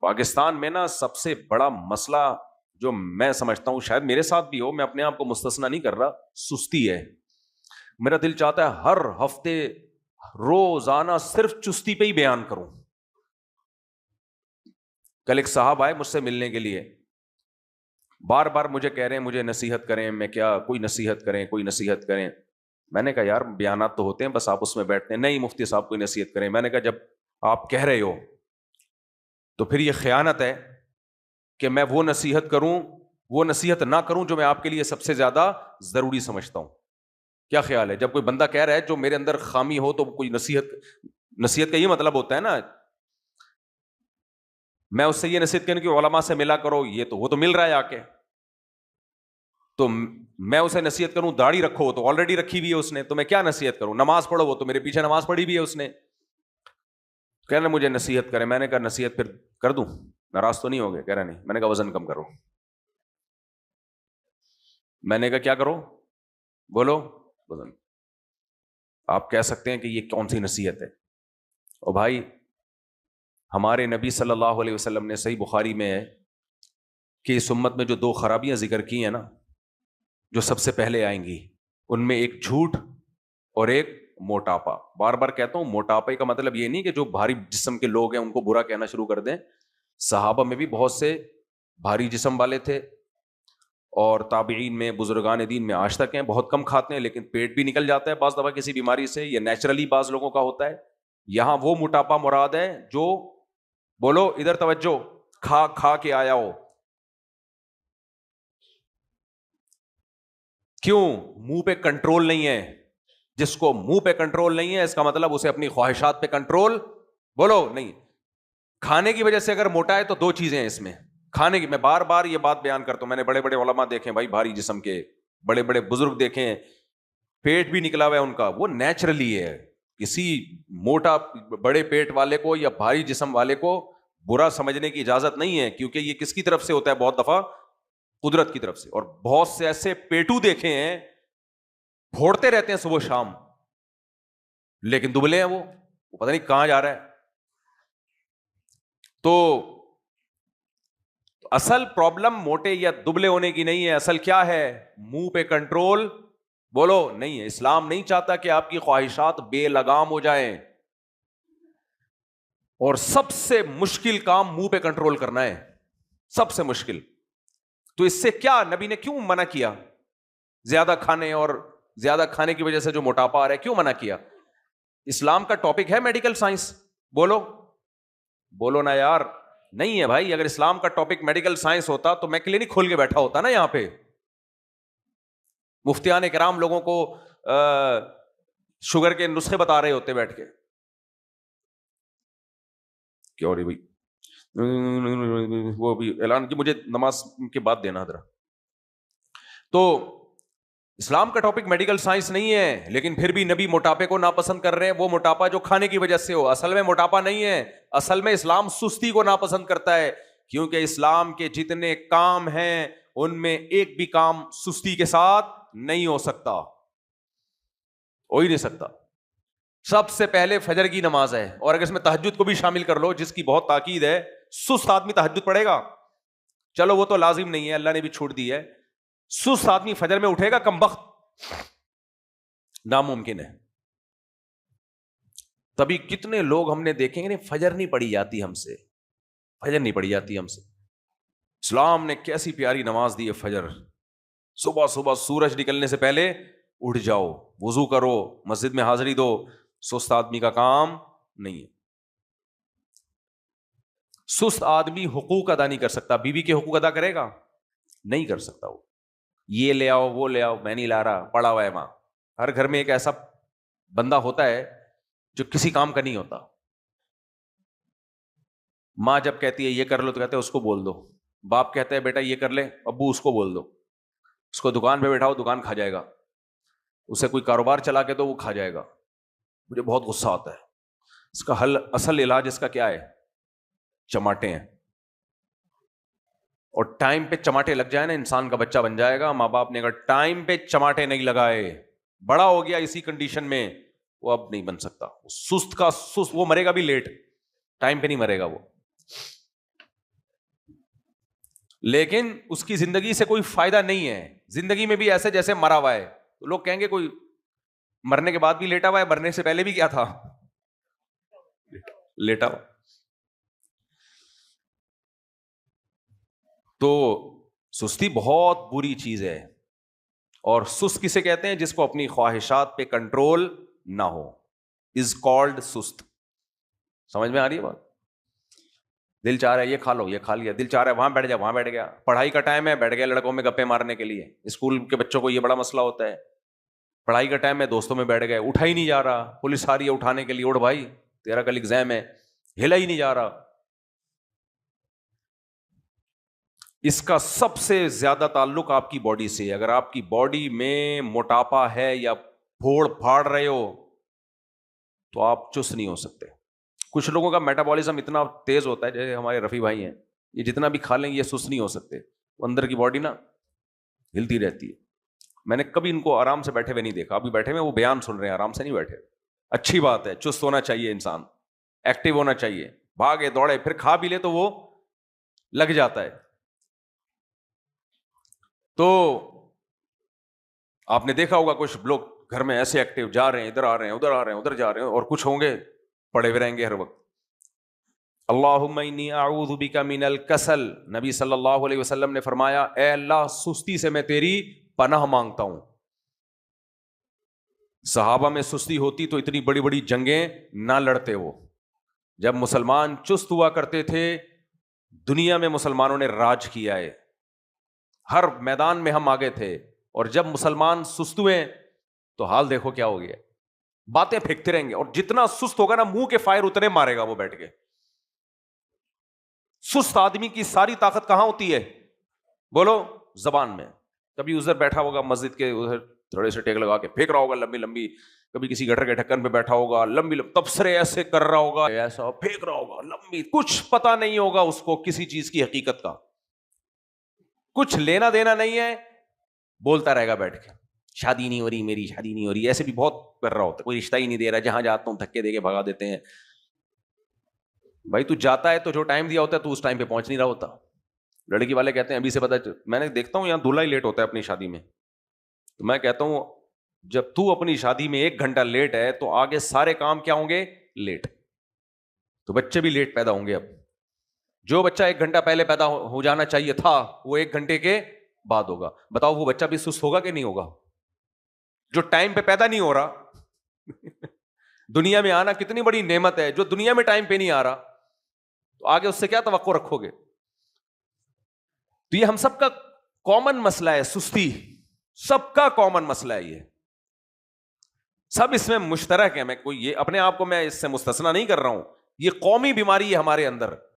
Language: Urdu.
پاکستان میں نا سب سے بڑا مسئلہ جو میں سمجھتا ہوں، شاید میرے ساتھ بھی ہو، میں اپنے آپ کو مستثنا نہیں کر رہا، سستی ہے. میرا دل چاہتا ہے ہر ہفتے روزانہ صرف چستی پہ ہی بیان کروں. کل ایک صاحب آئے مجھ سے ملنے کے لیے، بار بار مجھے کہہ رہے ہیں مجھے نصیحت کریں. میں کیا کوئی نصیحت کریں، کوئی نصیحت کریں. میں نے کہا یار بیانات تو ہوتے ہیں، بس آپ اس میں بیٹھتے ہیں. نہیں مفتی صاحب کوئی نصیحت کریں. میں نے کہا جب آپ کہہ رہے ہو تو پھر یہ خیانت ہے کہ میں وہ نصیحت کروں، وہ نصیحت نہ کروں جو میں آپ کے لیے سب سے زیادہ ضروری سمجھتا ہوں. کیا خیال ہے؟ جب کوئی بندہ کہہ رہا ہے جو میرے اندر خامی ہو تو کوئی نصیحت کا یہ مطلب ہوتا ہے نا، میں اس سے یہ نصیحت کروں کہ علماء سے ملا کرو، یہ تو وہ تو مل رہا ہے آ کے، تو میں اسے نصیحت کروں داڑھی رکھو تو آلریڈی رکھی ہوئی ہے اس نے، تو میں کیا نصیحت کروں؟ نماز پڑھو، وہ تو میرے پیچھے نماز پڑھی بھی ہے اس نے. کہنا مجھے نصیحت کرے. میں نے کہا نصیحت پھر کر دوں، ناراض تو نہیں ہو گئے؟ کہہ رہا نہیں. میں نے کہا وزن کم کرو. میں نے کہا کیا کرو؟ بولو. وزن. آپ کہہ سکتے ہیں کہ یہ کون سی نصیحت ہے؟ اور بھائی ہمارے نبی صلی اللہ علیہ وسلم نے صحیح بخاری میں ہے کہ اس امت میں جو 2 خرابیاں ذکر کی ہیں نا، جو سب سے پہلے آئیں گی، ان میں ایک جھوٹ اور ایک موٹاپا. بار بار کہتا ہوں موٹاپے کا مطلب یہ نہیں کہ جو بھاری جسم کے لوگ ہیں ان کو برا کہنا شروع کر دیں. صحابہ میں بھی بہت سے بھاری جسم والے تھے، اور تابعین میں، بزرگان دین میں آج تک ہیں، بہت کم کھاتے ہیں لیکن پیٹ بھی نکل جاتا ہے بعض دفعہ کسی بیماری سے، یہ نیچرلی بعض لوگوں کا ہوتا ہے. یہاں وہ موٹاپا مراد ہے جو، بولو ادھر توجہ، کھا کھا کے آیا ہو. کیوں؟ منہ پہ کنٹرول نہیں ہے. جس کو منہ پہ کنٹرول نہیں ہے اس کا مطلب اسے اپنی خواہشات پہ کنٹرول، بولو، نہیں. کھانے کی وجہ سے اگر موٹا ہے تو 2 چیزیں ہیں اس میں. کھانے کی، میں بار بار یہ بات بیان کرتا ہوں، میں نے بڑے بڑے علماء دیکھے بھائی، بھاری جسم کے بڑے بڑے بزرگ دیکھے، پیٹ بھی نکلا ہوا ہے ان کا، وہ نیچرلی ہے. کسی موٹا بڑے پیٹ والے کو یا بھاری جسم والے کو برا سمجھنے کی اجازت نہیں ہے، کیونکہ یہ کس کی طرف سے ہوتا ہے؟ بہت دفعہ قدرت کی طرف سے. اور بہت سے ایسے پیٹو دیکھے ہیں پھوڑتے رہتے ہیں صبح شام، لیکن دبلے ہیں، وہ پتہ نہیں کہاں جا رہا ہے. تو اصل پرابلم موٹے یا دبلے ہونے کی نہیں ہے، اصل کیا ہے؟ منہ پہ کنٹرول، بولو، نہیں ہے. اسلام نہیں چاہتا کہ آپ کی خواہشات بے لگام ہو جائیں، اور سب سے مشکل کام منہ پہ کنٹرول کرنا ہے، سب سے مشکل. تو اس سے کیا نبی نے کیوں منع کیا؟ زیادہ کھانے، اور زیادہ کھانے کی وجہ سے جو موٹاپا آ رہا ہے کیوں منع کیا؟ اسلام کا ٹاپک ہے میڈیکل سائنس. بولو، بولو نا یار. نہیں ہے بھائی. اگر اسلام کا ٹاپک میڈیکل سائنس ہوتا تو میں کلینک کھول کے بیٹھا ہوتا نا یہاں پہ. مفتیان کرام لوگوں کو شوگر کے نسخے بتا رہے ہوتے بیٹھ کے. کیا ہو رہی بھائی؟ وہ بھی اعلان کی مجھے نماز کے بعد دینا ذرا. تو اسلام کا ٹاپک میڈیکل سائنس نہیں ہے، لیکن پھر بھی نبی موٹاپے کو ناپسند کر رہے ہیں. وہ موٹاپا جو کھانے کی وجہ سے ہو، اصل میں موٹاپا نہیں ہے. اصل میں اسلام سستی کو ناپسند کرتا ہے، کیونکہ اسلام کے جتنے کام ہیں ان میں ایک بھی کام سستی کے ساتھ نہیں ہو سکتا، ہو ہی نہیں سکتا. سب سے پہلے فجر کی نماز ہے، اور اگر اس میں تہجد کو بھی شامل کر لو جس کی بہت تاکید ہے، سست آدمی تہجد پڑھے گا، چلو وہ تو لازم نہیں ہے، اللہ نے بھی چھوٹ دی ہے. سست آدمی فجر میں اٹھے گا؟ کم بخت، ناممکن ہے. تبھی کتنے لوگ ہم نے دیکھیں گے فجر نہیں پڑھی جاتی ہم سے، فجر نہیں پڑھی جاتی ہم سے. اسلام نے کیسی پیاری نماز دی ہے فجر. صبح صبح سورج نکلنے سے پہلے اٹھ جاؤ، وضو کرو، مسجد میں حاضری دو. سست آدمی کا کام نہیں ہے. سست آدمی حقوق ادا نہیں کر سکتا. بیوی کے حقوق ادا کرے گا؟ نہیں کر سکتا. وہ یہ لے آؤ، وہ لے آؤ، میں نہیں لا رہا، پڑا ہوا ہے وہاں. ہر گھر میں ایک ایسا بندہ ہوتا ہے جو کسی کام کا نہیں ہوتا. ماں جب کہتی ہے یہ کر لو تو کہتے ہیں اس کو بول دو. باپ کہتا ہے بیٹا یہ کر لے، ابو اس کو بول دو. اس کو دکان پہ بیٹھاؤ، دکان کھا جائے گا. اسے کوئی کاروبار چلا کے تو وہ کھا جائے گا. مجھے بہت غصہ آتا ہے. اس کا حل، اصل علاج اس کا کیا ہے؟ چماٹے ہیں. اور ٹائم پہ چماٹے لگ جائے نا، انسان کا بچہ بن جائے گا. ماں باپ نے اگر ٹائم پہ چماٹے نہیں لگائے، بڑا ہو گیا اسی کنڈیشن میں، وہ اب نہیں بن سکتا. سست کا سست، وہ مرے گا بھی لیٹ، ٹائم پہ نہیں مرے گا وہ. لیکن اس کی زندگی سے کوئی فائدہ نہیں ہے، زندگی میں بھی ایسے جیسے مرا ہوا ہے. تو لوگ کہیں گے کوئی مرنے کے بعد بھی لیٹا ہوا ہے، مرنے سے پہلے بھی کیا تھا؟ لیٹا ہوا. تو سستی بہت بری چیز ہے. اور سست کسے کہتے ہیں؟ جس کو اپنی خواہشات پہ کنٹرول نہ ہو، از کالڈ سست. سمجھ میں آ رہی ہے بات؟ دل چاہ رہا ہے یہ کھا لو، یہ کھا لیا. دل چاہ رہا ہے وہاں بیٹھ جا، وہاں بیٹھ گیا. پڑھائی کا ٹائم ہے، بیٹھ گیا لڑکوں میں گپے مارنے کے لیے. اسکول کے بچوں کو یہ بڑا مسئلہ ہوتا ہے. پڑھائی کا ٹائم ہے، دوستوں میں بیٹھ گئے، اٹھا ہی نہیں جا رہا. پولیس آ رہی ہے اٹھانے کے لیے، اٹھ بھائی تیرا کل ایگزام ہے، ہلا ہی نہیں جا رہا. اس کا سب سے زیادہ تعلق آپ کی باڈی سے ہے. اگر آپ کی باڈی میں موٹاپا ہے یا پھوڑ پھاڑ رہے ہو تو آپ چست نہیں ہو سکتے. کچھ لوگوں کا میٹابولزم اتنا تیز ہوتا ہے، جیسے ہمارے رفیع بھائی ہیں، یہ جتنا بھی کھا لیں یہ سست نہیں ہو سکتے. وہ اندر کی باڈی نا ہلتی رہتی ہے. میں نے کبھی ان کو آرام سے بیٹھے ہوئے نہیں دیکھا. ابھی بیٹھے ہوئے وہ بیان سن رہے ہیں، آرام سے نہیں بیٹھے. اچھی بات ہے، چست ہونا چاہیے، انسان ایکٹیو ہونا چاہیے. بھاگے دوڑے پھر کھا بھی لے تو وہ لگ جاتا ہے. تو آپ نے دیکھا ہوگا کچھ لوگ گھر میں ایسے ایکٹیو، جا رہے ہیں ادھر آ رہے ہیں، ادھر آ رہے ہیں، ادھر جا رہے ہیں، اور کچھ ہوں گے پڑے ہوئے رہیں گے ہر وقت. اللہم انی اعوذ بک من الکسل. نبی صلی اللہ علیہ وسلم نے فرمایا اے اللہ سستی سے میں تیری پناہ مانگتا ہوں. صحابہ میں سستی ہوتی تو اتنی بڑی بڑی جنگیں نہ لڑتے. وہ جب مسلمان چست ہوا کرتے تھے، دنیا میں مسلمانوں نے راج کیا ہے، ہر میدان میں ہم آگے تھے. اور جب مسلمان سست ہوئے تو حال دیکھو کیا ہو گیا. باتیں پھینکتے رہیں گے، اور جتنا سست ہوگا نا منہ کے فائر اتنے مارے گا وہ بیٹھ کے. سست آدمی کی ساری طاقت کہاں ہوتی ہے؟ بولو زبان میں. کبھی ادھر بیٹھا ہوگا مسجد کے ادھر تھوڑے سے ٹیک لگا کے پھینک رہا ہوگا لمبی لمبی. کبھی کسی گٹر کے ڈھکن پہ بیٹھا ہوگا لمبی تبصرے ایسے کر رہا ہوگا، ایسا پھینک رہا ہوگا لمبی. کچھ پتا نہیں ہوگا اس کو کسی چیز کی حقیقت کا، کچھ لینا دینا نہیں ہے، بولتا رہے گا بیٹھ کے. شادی نہیں ہو رہی میری، شادی نہیں ہو رہی. ایسے بھی بہت کر رہا ہوتا، کوئی رشتہ ہی نہیں دے رہا، جہاں جاتا ہوں دھکے دے کے بھگا دیتے ہیں. بھائی تو جاتا ہے تو جو ٹائم دیا ہوتا ہے تو اس ٹائم پہ پہنچ نہیں رہا ہوتا. لڑکی والے کہتے ہیں ابھی سے پتا، میں نے دیکھتا ہوں یہاں دلہا ہی لیٹ ہوتا ہے اپنی شادی میں. تو میں کہتا ہوں جب تو اپنی شادی میں 1 گھنٹہ لیٹ ہے تو آگے سارے کام کیا ہوں گے؟ لیٹ. تو بچے بھی لیٹ پیدا ہوں گے. اب جو بچہ 1 گھنٹہ پہلے پیدا ہو جانا چاہیے تھا وہ 1 گھنٹے کے بعد ہوگا. بتاؤ وہ بچہ بھی سست ہوگا کہ نہیں ہوگا؟ جو ٹائم پہ پیدا نہیں ہو رہا دنیا میں آنا کتنی بڑی نعمت ہے، جو دنیا میں ٹائم پہ نہیں آ رہا تو آگے اس سے کیا توقع رکھو گے؟ تو یہ ہم سب کا کامن مسئلہ ہے، سستی سب کا کامن مسئلہ ہے. یہ سب اس میں مشترک ہے. میں کوئی یہ اپنے آپ کو میں اس سے مستثنا نہیں کر رہا ہوں، یہ قومی بیماری ہے ہمارے اندر.